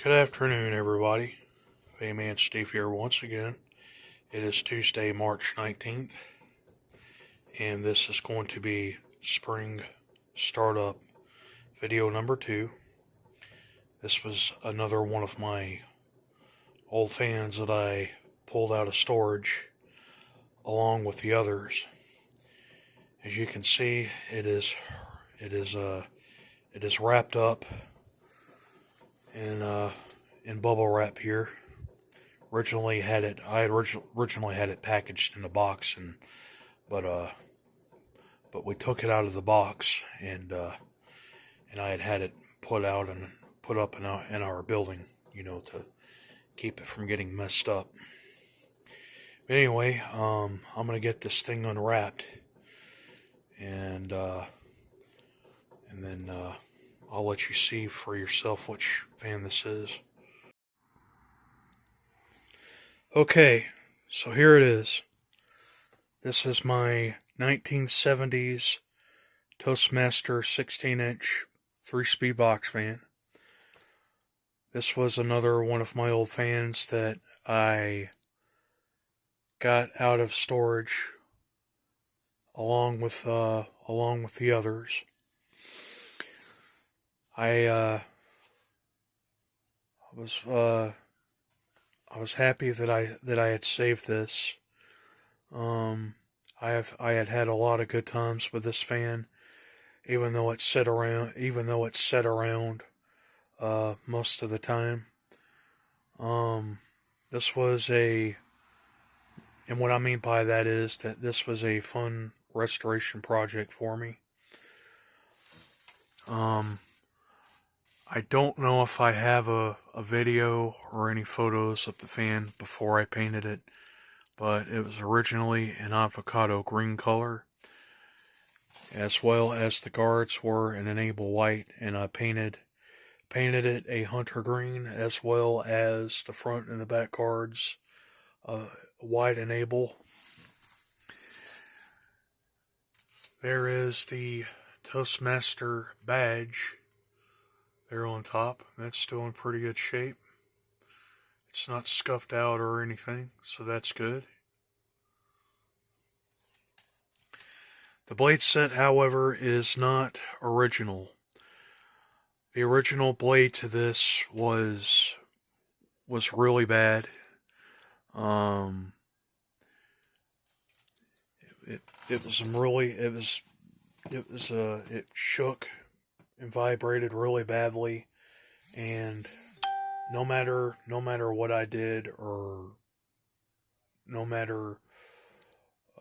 Good afternoon, everybody. Man Steve here once again. It is Tuesday, March 19th, and this is going to be spring startup video number 2. This was another one of my old fans that I pulled out of storage along with the others. As you can see, it is wrapped up in bubble wrap here. I had originally had it packaged in a box, but we took it out of the box, and I had it put up in our building, to keep it from getting messed up. But anyway, I'm gonna get this thing unwrapped, and then I'll let you see for yourself which fan this is. Okay, so here it is. This is my 1970's Toastmaster 16-inch 3-speed box fan. This was another one of my old fans that I got out of storage along with the others. I was happy that I had saved this. I had a lot of good times with this fan, even though it's set around most of the time. This was and what I mean by that is that this was a fun restoration project for me. I don't know if I have a video or any photos of the fan before I painted it, but it was originally an avocado green color, as well as the guards were an enable white, and I painted it a hunter green, as well as the front and the back guards white enable. There is the Toastmaster badge there on top. That's still in pretty good shape. It's not scuffed out or anything, so that's good. The blade set, however, is not original. The original blade to this was really bad. It shook and vibrated really badly, and no matter what I did, or no matter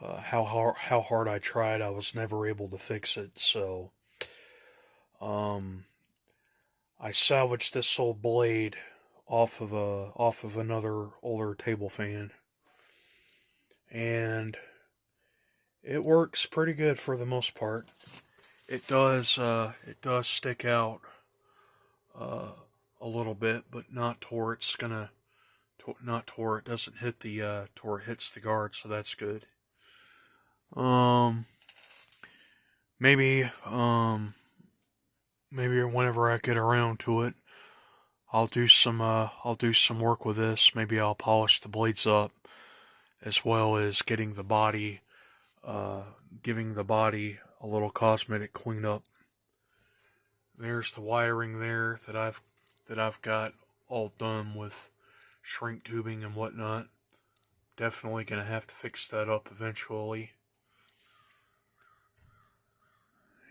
how hard I tried, I was never able to fix it. So I salvaged this old blade off of another older table fan, and it works pretty good for the most part. It does stick out a little bit, but not to where it doesn't hit to where it hits the guard, so that's good. Maybe whenever I get around to it, I'll do some work with this. Maybe I'll polish the blades up, as well as giving the body a little cosmetic cleanup. There's the wiring there that I've got all done with shrink tubing and whatnot. Definitely gonna have to fix that up eventually.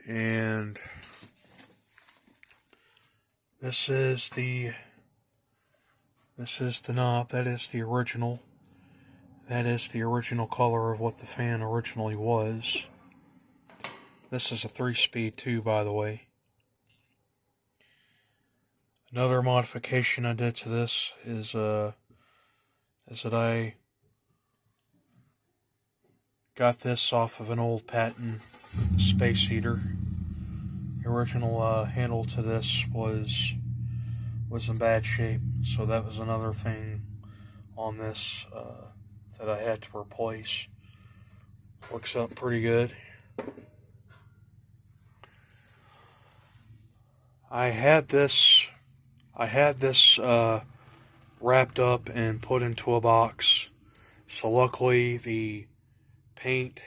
And this is the knob. That is the original. That is the original color of what the fan originally was. This is a 3-speed too, by the way. Another modification I did to this is that I got this off of an old patent space heater. The original handle to this was in bad shape, so that was another thing on this that I had to replace. Works out pretty good. I had this I had this wrapped up and put into a box. So luckily the paint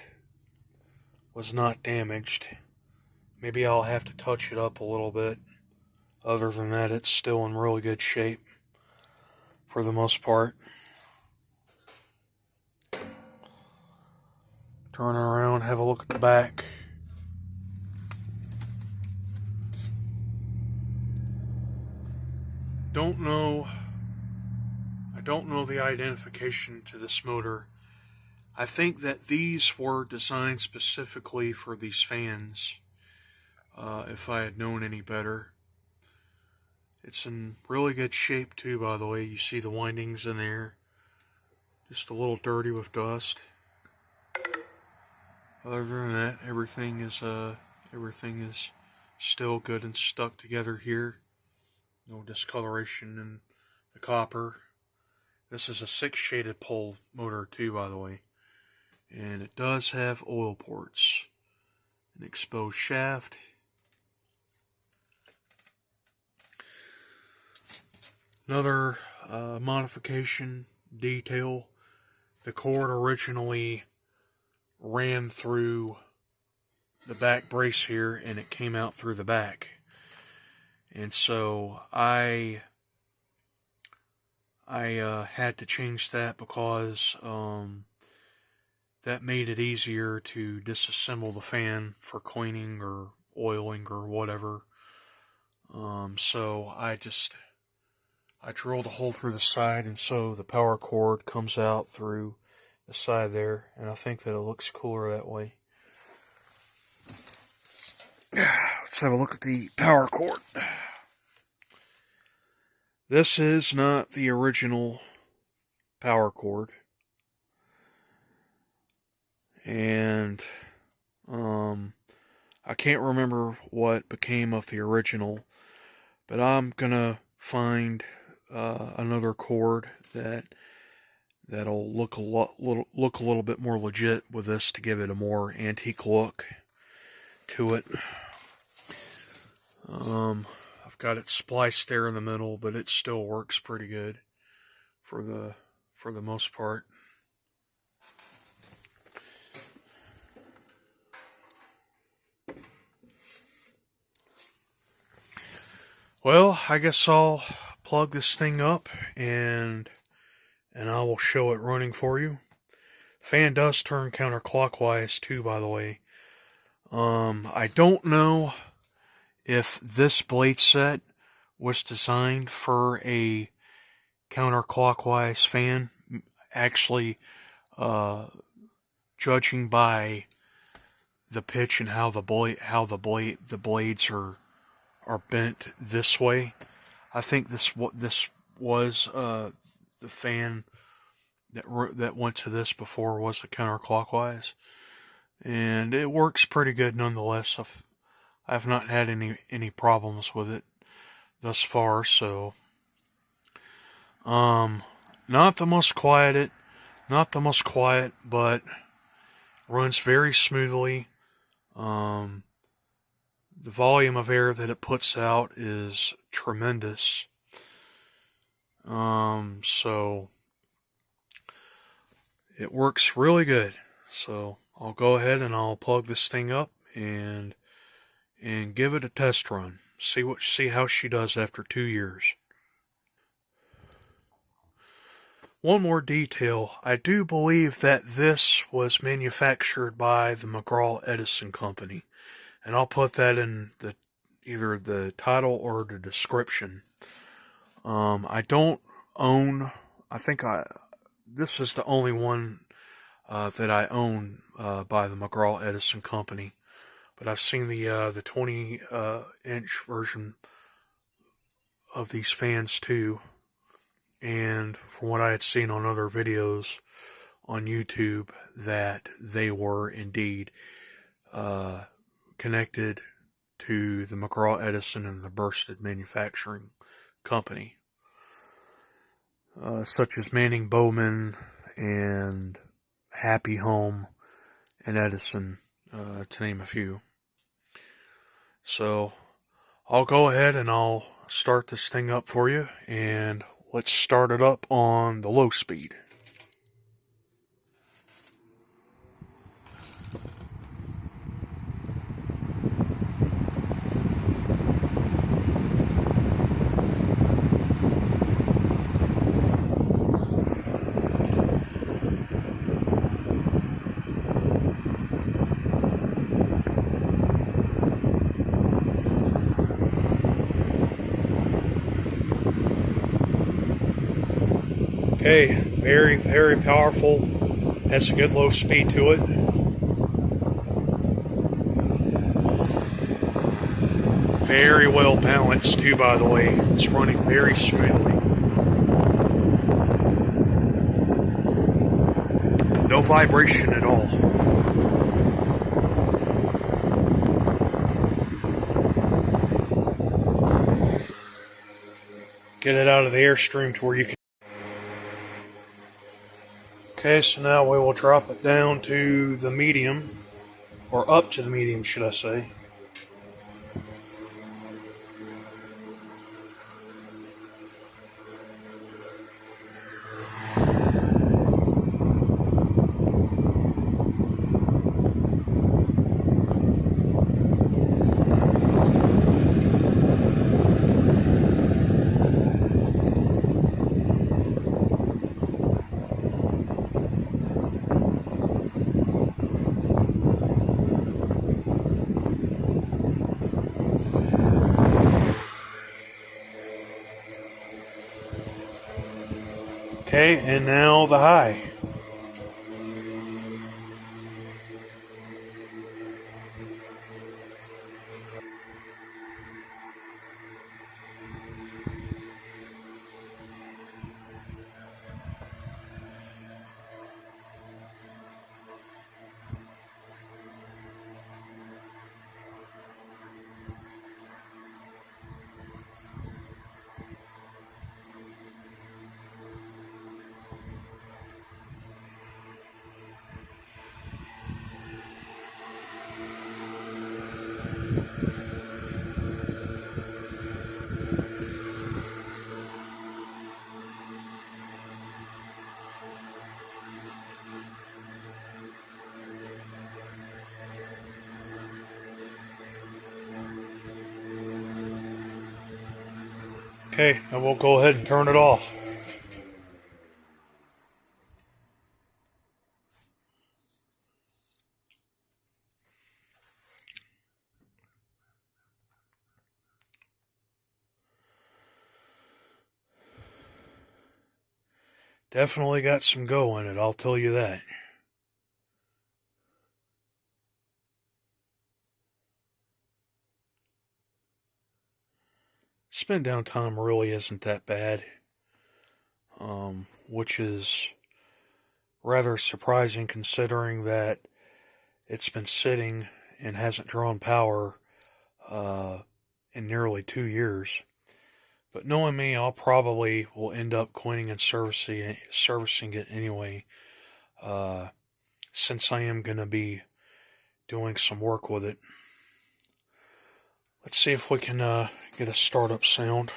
was not damaged. Maybe I'll have to touch it up a little bit. Other than that, it's still in really good shape for the most part. Turn around, have a look at the back. I don't know the identification to this motor. I think that these were designed specifically for these fans, if I had known any better. It's in really good shape too, by the way. You see the windings in there. Just a little dirty with dust. Other than that, everything is still good and stuck together here. No discoloration in the copper. This is a 6-shaded pole motor too, by the way. And it does have oil ports. An exposed shaft. Another modification detail. The cord originally ran through the back brace here and it came out through the back. And so I had to change that because that made it easier to disassemble the fan for cleaning or oiling or whatever. So I drilled a hole through the side, and so the power cord comes out through the side there, and I think that it looks cooler that way. Let's have a look at the power cord. This is not the original power cord. And I can't remember what became of the original, but I'm gonna find another cord that'll look a little bit more legit with this to give it a more antique look to it. I've got it spliced there in the middle, but it still works pretty good for the most part. Well, I guess I'll plug this thing up and I will show it running for you. Fan does turn counterclockwise too, by the way. I don't know if this blade set was designed for a counterclockwise fan. Actually, judging by the pitch and how the blades are bent this way, I think this was the fan that went to this before was a counterclockwise, and it works pretty good nonetheless. I've not had any problems with it thus far, so not the most quiet, but runs very smoothly. The volume of air that it puts out is tremendous. So it works really good. So I'll go ahead and I'll plug this thing up and give it a test run. See how she does after 2 years. One more detail. I do believe that this was manufactured by the McGraw-Edison Company. And I'll put that in either the title or the description. I don't own. This is the only one that I own by the McGraw-Edison Company. But I've seen the 20-inch version of these fans too. And from what I had seen on other videos on YouTube, that they were indeed connected to the McGraw-Edison and the Bursted Manufacturing Company, such as Manning Bowman and Happy Home and Edison, to name a few. So I'll go ahead and I'll start this thing up for you, and let's start it up on the low speed. Okay, very, very powerful. Has a good low speed to it. Very well balanced too, by the way. It's running very smoothly. No vibration at all. Get it out of the airstream to where you can. Okay, so now we will drop it down to the medium, or up to the medium, should I say. Okay, and now the high. Okay, and we'll go ahead and turn it off. Definitely got some go in it, I'll tell you that. Spin down time really isn't that bad, which is rather surprising considering that it's been sitting and hasn't drawn power in nearly 2 years. But knowing me, I'll probably will end up cleaning and servicing it anyway, since I am going to be doing some work with it. Let's see if we can get a startup sound.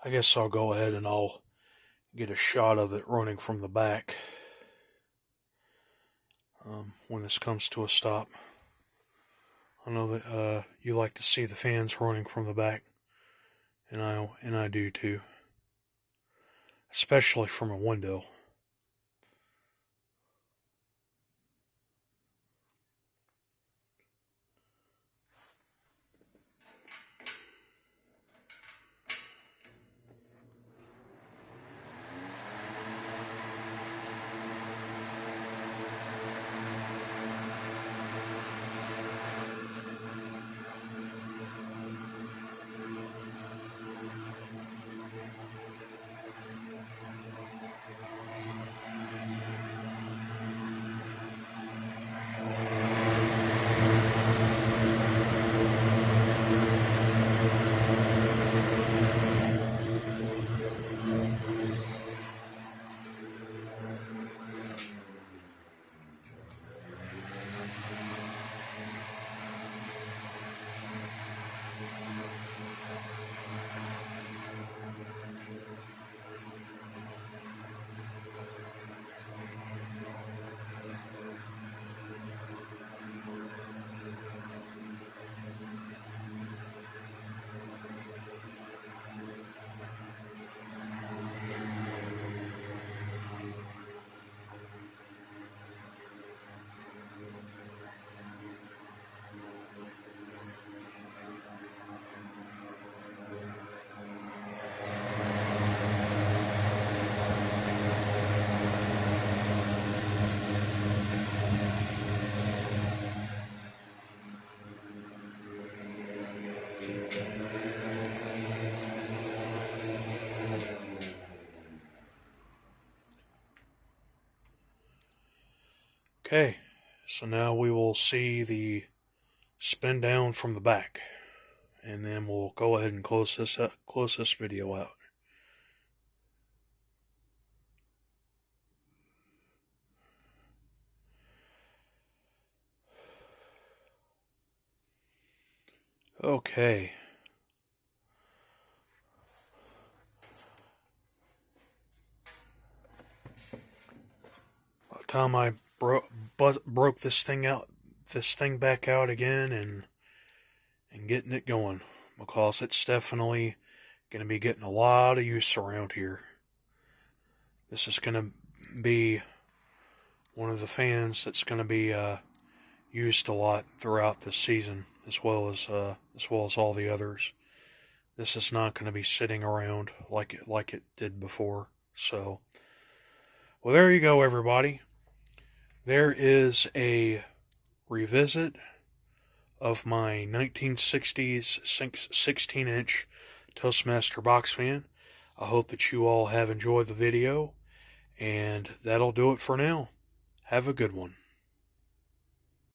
I guess I'll go ahead and I'll get a shot of it running from the back when this comes to a stop. I know that you like to see the fans running from the back, and I do too, especially from a window. Okay, so now we will see the spin down from the back, and then we'll go ahead and close this video out. Okay. By the time I broke this thing back out again and getting it going, because it's definitely going to be getting a lot of use around here. This is going to be one of the fans that's going to be used a lot throughout this season, as well as all the others. This is not going to be sitting around like it did before. So, well, there you go, everybody. There is a revisit of my 1960s 16-inch Toastmaster box fan. I hope that you all have enjoyed the video, and that'll do it for now. Have a good one.